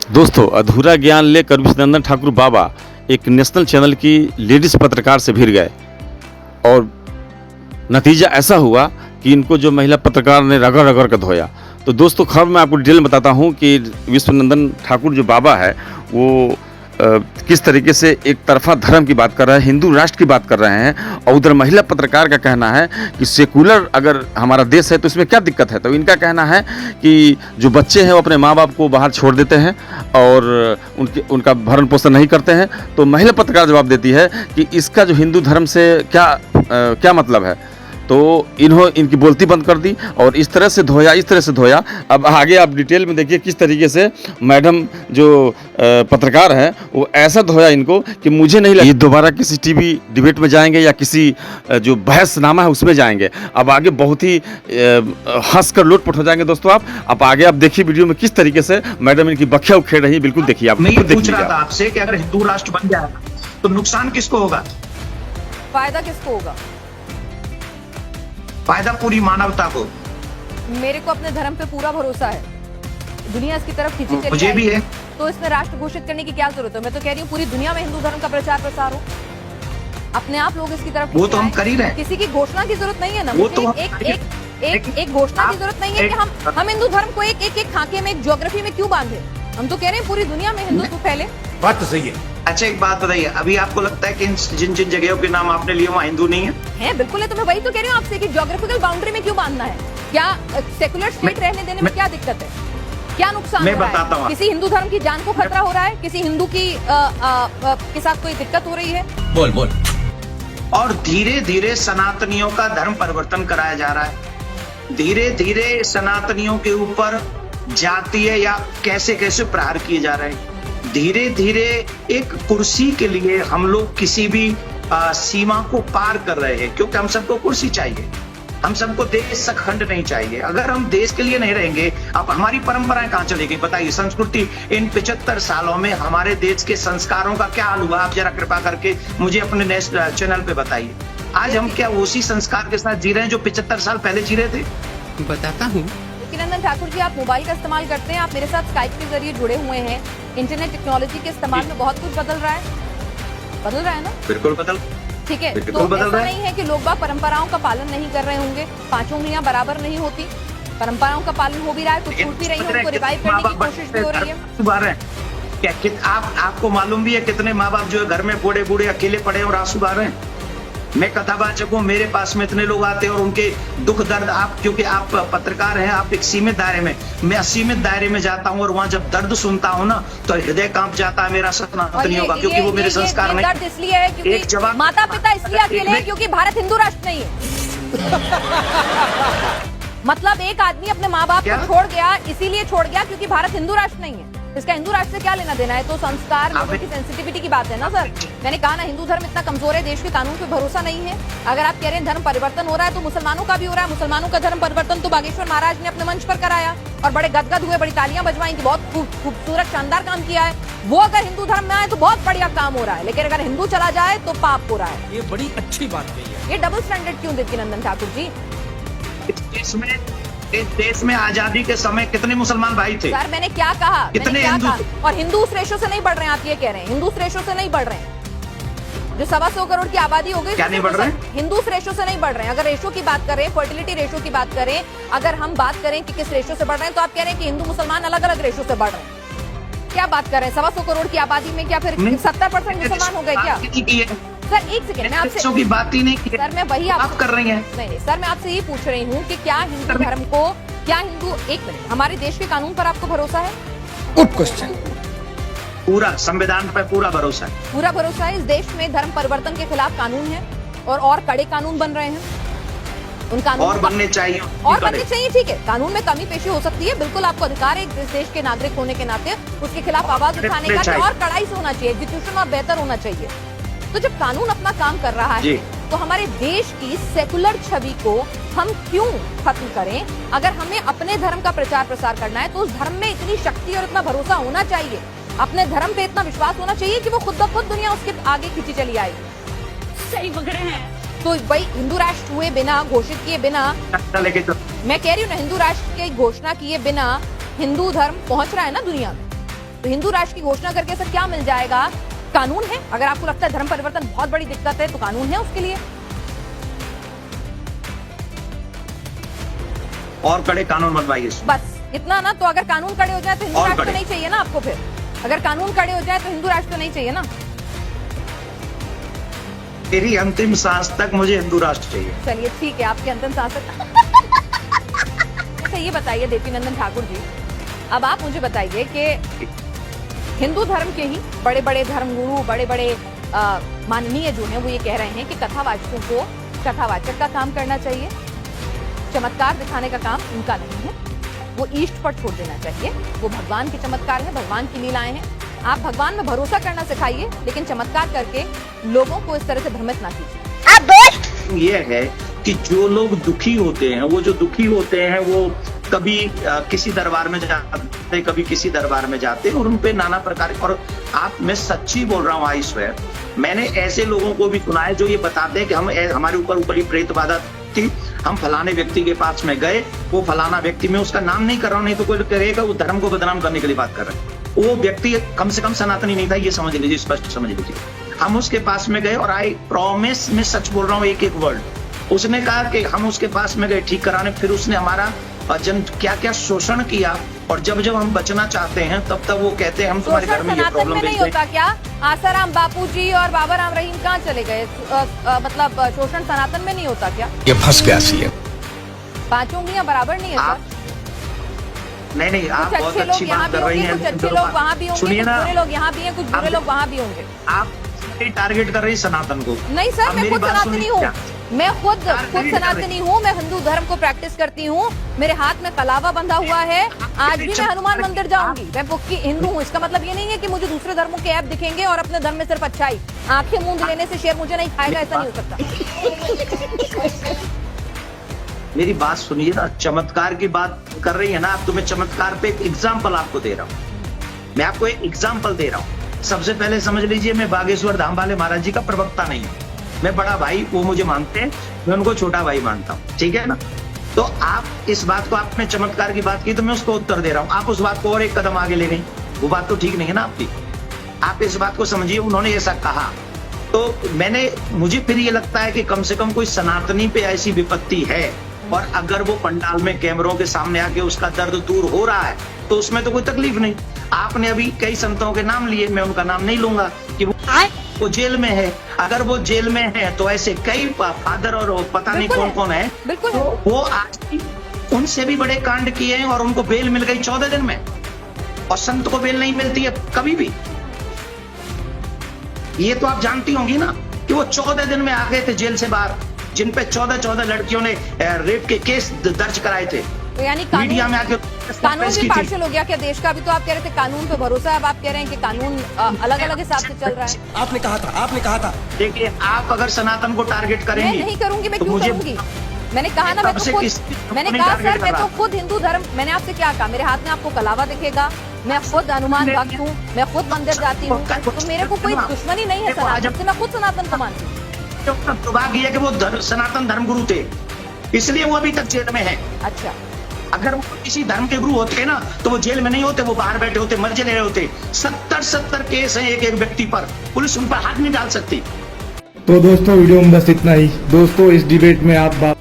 दोस्तों, अधूरा ज्ञान लेकर विश्वनंदन ठाकुर बाबा एक नेशनल चैनल की लेडीज़ पत्रकार से भिड़ गए और नतीजा ऐसा हुआ कि इनको जो महिला पत्रकार ने रगड़-रगड़ कर धोया। तो दोस्तों, खैर मैं आपको डिटेल में बताता हूँ कि विश्वनंदन ठाकुर जो बाबा है वो किस तरीके से एक तरफा धर्म की बात कर रहे हैं, हिंदू राष्ट्र की बात कर रहे हैं और उधर महिला पत्रकार का कहना है कि सेकुलर अगर हमारा देश है तो इसमें क्या दिक्कत है। तो इनका कहना है कि जो बच्चे हैं वो अपने माँ बाप को बाहर छोड़ देते हैं और उनका भरण पोषण नहीं करते हैं। तो महिला पत्रकार जवाब देती है कि इसका जो हिंदू धर्म से क्या मतलब है। तो इनकी बोलती बंद कर दी और इस तरह से धोया। अब आगे आप डिटेल में देखिए किस तरीके से मैडम जो पत्रकार हैं वो ऐसा धोया इनको कि मुझे नहीं लगा ये दोबारा किसी टीवी डिबेट में जाएंगे या किसी जो बहसनामा है उसमें जाएंगे। अब आगे बहुत ही हंस कर लोटपोट हो जाएंगे। दोस्तों, आप आगे आप देखिए वीडियो में किस तरीके से मैडम इनकी बखिया उखेड़ रही है। बिल्कुल देखिए आप। मैं ये पूछ रहा था आपसे कि अगर हिंदू राष्ट्र बन जाएगा तो नुकसान किसको होगा, फायदा किसको होगा? फायदा पूरी मानवता को। मेरे को अपने धर्म पे पूरा भरोसा है, दुनिया इसकी तरफ खींची चली मुझे भी है। तो इसमें राष्ट्र घोषित करने की क्या जरूरत है? मैं तो कह रही हूँ पूरी दुनिया में हिंदू धर्म का प्रचार प्रसार हो, अपने आप लोग इसकी तरफ। वो तो हम कर ही रहे हैं। किसी की घोषणा की जरूरत नहीं है ना। वो मुझे तो एक घोषणा की जरूरत नहीं है कि हम हिंदू धर्म को एक खाके में, एक ज्योग्राफी में क्यों बांधे। हम तो कह रहे हैं पूरी दुनिया में हिंदुत्व फैले। बात तो सही है। अच्छा, एक बात बताइए, अभी आपको लगता है कि जिन जिन जगहों के नाम आपने लिए वहाँ हिंदू नहीं है? बिल्कुल है। तो मैं वही तो कह रही हूँ आपसे कि ज्योग्राफिकल बाउंड्री में क्यों बांधना है? क्या सेकुलर स्टेट रहने देने में क्या दिक्कत है? क्या नुकसान हो रहा है? किसी हिंदू धर्म की जान को खतरा हो रहा है? किसी हिंदू के साथ कोई दिक्कत हो रही है? बोल। और धीरे धीरे सनातनियों का धर्म परिवर्तन कराया जा रहा है। धीरे धीरे सनातनियों के ऊपर जातीय या कैसे कैसे प्रहार किए जा रहे हैं। धीरे धीरे एक कुर्सी के लिए हम लोग किसी भी सीमा को पार कर रहे हैं, क्योंकि हम सबको कुर्सी चाहिए, हम सबको देश सखंड नहीं चाहिए। अगर हम देश के लिए नहीं रहेंगे, अब हमारी परंपराएं कहाँ चलेगी? बताइए, संस्कृति इन 75 सालों में हमारे देश के संस्कारों का क्या हाल हुआ? आप जरा कृपा करके मुझे अपने नेशनल चैनल पे बताइए। आज हम क्या उसी संस्कार के साथ जी रहे हैं जो 75 साल पहले जी रहे थे? बताता हूँ। विश्वनंदन ठाकुर जी, आप मोबाइल का इस्तेमाल करते हैं, आप मेरे साथ स्काइप के जरिए जुड़े हुए हैं। इंटरनेट टेक्नोलॉजी के इस्तेमाल में बहुत कुछ बदल रहा है ना? बिल्कुल बदल। ठीक है, तो ऐसा नहीं है कि लोग बाग परंपराओं का पालन नहीं कर रहे होंगे। पांचों उंगलियां बराबर नहीं होती, परंपराओं का पालन हो भी रहा है, कुछ छूट भी रही है, उनको रिवाइव करने की कोशिश भी हो रही है। क्या आपको मालूम भी है कितने माँ बाप जो है घर में बूढ़े बूढ़े अकेले पड़े और आंसू बहा रहे हैं? मैं कथावाचक हूँ, मेरे पास में इतने लोग आते हैं और उनके दुख दर्द, आप क्योंकि आप पत्रकार हैं, आप एक सीमित दायरे में, मैं असीमित दायरे में जाता हूँ और वहाँ जब दर्द सुनता हूँ ना तो हृदय कांप जाता है मेरा सनातनियों का, क्योंकि वो मेरे संस्कार नहीं। दर्द इसलिए है क्योंकि माता पिता इसलिए अकेले हैं क्योंकि भारत हिंदू राष्ट्र नहीं है। मतलब एक आदमी अपने माँ बाप को छोड़ गया, इसीलिए छोड़ गया क्योंकि भारत हिंदू राष्ट्र नहीं है। इसका हिंदू राष्ट्र से क्या लेना देना है? तो संस्कार, लोगों की सेंसिटिविटी की बात है ना सर। मैंने कहा ना, हिंदू धर्म इतना कमजोर है, देश के कानून पे भरोसा नहीं है। अगर आप कह रहे हैं धर्म परिवर्तन हो रहा है तो मुसलमानों का भी हो रहा है। मुसलमानों का धर्म परिवर्तन तो बागेश्वर महाराज ने अपने मंच पर कराया और बड़े गदगद हुए, बड़ी तालियां बजवाई कि बहुत खूबसूरत शानदार काम किया है। वो अगर हिंदू धर्म में आए तो बहुत बढ़िया काम हो रहा है, लेकिन अगर हिंदू चला जाए तो पाप हो रहा है। ये बड़ी अच्छी बात कही है। ये डबल स्टैंडर्ड क्यों विश्वनंदन ठाकुर जी? इस देश में आजादी के समय कितने मुसलमान भाई थे? सर मैंने क्या कहा? कितने हिंदू? और हिंदू उस रेशो से नहीं बढ़ रहे हैं, आप ये कह रहे हैं हिंदू उस रेशो से नहीं बढ़ रहे हैं। जो 125 करोड़ की आबादी हो गई, क्या नहीं बढ़ रहे हैं? हिंदू उस रेशो से नहीं बढ़ रहे हैं। अगर रेशो की बात करें, फर्टिलिटी रेशो की बात करें, अगर हम बात करें कि किस रेशो से बढ़ रहे हैं, तो आप कह रहे हैं कि हिंदू मुसलमान अलग अलग रेशो से बढ़ रहे हैं। क्या बात कर रहे हैं? 125 करोड़ की आबादी में क्या फिर 70% मुसलमान हो गए क्या? सर एक सेकंड, मैं आपसे की बात ही नहीं की। सर मैं वही आप कर रही हैं। नहीं सर, मैं आपसे ये पूछ रही हूँ कि क्या हिंदू धर्म को, क्या हिंदू, एक मिनट, हमारे देश के कानून पर आपको भरोसा है? Good question. पूरा संविधान पर पूरा भरोसा है। पूरा भरोसा है। इस देश में धर्म परिवर्तन के खिलाफ कानून है और कड़े कानून बन रहे हैं। उन कानून और बनने चाहिए, ठीक है। कानून में कमी पेशी हो सकती है, बिल्कुल आपको अधिकार है इस देश के नागरिक होने के नाते उसके खिलाफ आवाज उठाने का, और कड़ाई से होना चाहिए, एग्जीक्यूशन और बेहतर होना चाहिए। तो जब कानून अपना काम कर रहा है तो हमारे देश की सेकुलर छवि को हम क्यों खत्म करें? अगर हमें अपने धर्म का प्रचार प्रसार करना है तो उस धर्म में इतनी शक्ति और इतना भरोसा होना चाहिए, अपने धर्म पे इतना विश्वास होना चाहिए कि वो खुद ब खुद दुनिया उसके आगे खींची चली आएगी। सही पकड़े हैं। तो भाई हिंदू राष्ट्र हुए बिना, घोषित किए बिना, मैं कह रही हूँ ना, हिंदू राष्ट्र की घोषणा किए बिना हिंदू धर्म पहुंच रहा है ना दुनिया में। तो हिंदू राष्ट्र की घोषणा करके ऐसा क्या मिल जाएगा? कानून है। अगर आपको लगता है धर्म परिवर्तन बहुत बड़ी दिक्कत है तो कानून है उसके लिए। और कड़े कानून बनवाइए। बस इतना ना। तो अगर कानून कड़े हो जाए तो हिंदू और राष्ट्र कड़े। नहीं चाहिए ना आपको? फिर अगर कानून कड़े हो जाए तो हिंदू राष्ट्र नहीं चाहिए ना? मेरी अंतिम सांस तक मुझे हिंदू राष्ट्र चाहिए। चलिए ठीक है, आपकी अंतिम सांस तक। अच्छा ये बताइए देवीनंदन ठाकुर जी, अब आप मुझे बताइए कि हिंदू धर्म के ही बड़े बड़े धर्मगुरु, बड़े बड़े माननीय जो हैं वो ये कह रहे हैं कि कथावाचकों को कथावाचक का काम करना चाहिए, चमत्कार दिखाने का काम उनका नहीं है, वो ईष्ट पर छोड़ देना चाहिए। वो भगवान के चमत्कार है, भगवान की लीलाएं हैं। आप भगवान में भरोसा करना सिखाइए, लेकिन चमत्कार करके लोगों को इस तरह से भ्रमित ना कीजिए। ये है कि जो लोग दुखी होते हैं, वो जो दुखी होते हैं वो कभी किसी दरबार में जाते, कभी किसी दरबार में जाते और उन पे नाना प्रकार। और आप, मैं सच्ची बोल रहा हूँ, आई स्वेयर, मैंने ऐसे लोगों को भी सुना है जो ये बताते हैं कि हमारे ऊपर ऊपर ही प्रेत बाधा थी, हम फलाने व्यक्ति के पास में गए, वो फलाना व्यक्ति, में उसका नाम नहीं कर रहा हूं, नहीं तो कोई कहेगा वो धर्म को बदनाम करने के लिए बात कर रहा है। वो व्यक्ति कम से कम सनातनी नहीं था, ये समझ लीजिए, स्पष्ट समझ लीजिए। हम उसके पास में गए और आई प्रॉमिस, मैं सच बोल रहा हूँ, एक एक वर्ड, उसने कहा कि हम उसके पास में गए ठीक कराने, फिर उसने हमारा क्या क्या शोषण किया, और जब जब हम बचना चाहते हैं तब तब वो कहते हैं हम तुम्हारे घर में ये सनातन प्रॉब्लम में नहीं होता क्या? आसाराम बापूजी और बाबा राम रहीम कहाँ चले गए? मतलब शोषण सनातन में नहीं होता क्या? ये फंस गया सीएम। पांचों उंगलियां बराबर नहीं है आप, सर? नहीं आप कुछ बहुत अच्छे लोग अच्छी यहाँ बात भी कर रही होंगे, हैं, कुछ अच्छे लोग वहाँ भी होंगे, सुनिए कुछ ना, बुरे लोग यहाँ भी हैं, कुछ बुरे लोग वहाँ भी होंगे। आप टारगेट कर रही हैं सनातन को। नहीं सर, मैं खुद सनातनी हूँ, मैं खुद सनातनी हूँ, मैं हिंदू धर्म को प्रैक्टिस करती हूँ, मेरे हाथ में कलावा बंधा हुआ है, आज भी मैं हनुमान मंदिर जाऊंगी, मैं पक्की हिंदू हूँ। इसका मतलब ये नहीं है कि मुझे दूसरे धर्मों के ऐप दिखेंगे और अपने धर्म में सिर्फ अच्छाई। आंखें मूंद लेने से शेर मुझे नहीं खाएगा, ऐसा नहीं हो सकता। मेरी बात सुनिए ना, चमत्कार की बात कर रही है ना आप, तो मैं चमत्कार पे एक एग्जाम्पल आपको दे रहा हूँ, मैं आपको एक एग्जाम्पल दे रहा हूँ। सबसे पहले समझ लीजिए, मैं बागेश्वर धाम वाले महाराज जी का प्रवक्ता नहीं हूँ, मैं बड़ा भाई, वो मुझे मानते हैं, मैं उनको छोटा भाई मानता हूँ, ठीक है ना। तो आप इस बात को, आपने चमत्कार की बात की तो मैं उसको उत्तर दे रहा हूँ, आप उस बात को और एक कदम आगे ले गई, वो बात तो ठीक नहीं है ना आपकी। आप इस बात को समझिए, उन्होंने ऐसा कहा तो मुझे फिर ये लगता है कि कम से कम कोई सनातनी पे ऐसी विपत्ति है, और अगर वो पंडाल में कैमरों के सामने आके उसका दर्द दूर हो रहा है तो उसमें तो कोई तकलीफ नहीं। आपने अभी कई संतों के नाम लिए, मैं उनका नाम नहीं लूंगा कि वो जेल में है। अगर वो जेल में है तो ऐसे कई फादर और पता नहीं कौन कौन है, बिल्कुल तो वो आज भी उनसे भी बड़े कांड किए हैं और उनको बेल मिल गई 14 दिन में, और संत को बेल नहीं मिलती है कभी भी। ये तो आप जानती होंगी ना कि वो 14 दिन में आ गए थे जेल से बाहर, जिन पे 14 लड़कियों ने रेप के केस दर्ज कराए थे। तो यानी मीडिया में आके कानून भी पार्शियल हो गया क्या देश का? अभी तो आप कह रहे थे कानून पे भरोसा है, अब आप कह रहे हैं कि कानून अलग अलग हिसाब से चल रहा है। आपने कहा था। देखिए, आप अगर सनातन को टारगेट करेंगे, मैं नहीं करूंगी, मैं तो क्यों मुझे करूंगी? मैंने कहा ना, मैं तो खुद, मैंने कहा सर, मैं तो खुद हिंदू धर्म, मैंने आपसे क्या कहा, मेरे हाथ में आपको कलावा दिखेगा, मैं खुद हनुमान भक्त हूँ, मैं खुद मंदिर जाती हूँ, तो मेरे को कोई दुश्मनी नहीं है सनातन से, मैं खुद सनातन को मानती हूँ। दुर्भाग्य है कि वो सनातन धर्म गुरु थे, इसलिए वो अभी तक जेल में है। अच्छा, अगर वो किसी धर्म के गुरु होते ना तो वो जेल में नहीं होते, वो बाहर बैठे होते, मजे ले रहे होते। 70 केस हैं एक व्यक्ति पर, पुलिस उन पर हाथ नहीं डाल सकती। तो दोस्तों वीडियो में बस इतना ही। दोस्तों इस डिबेट में आप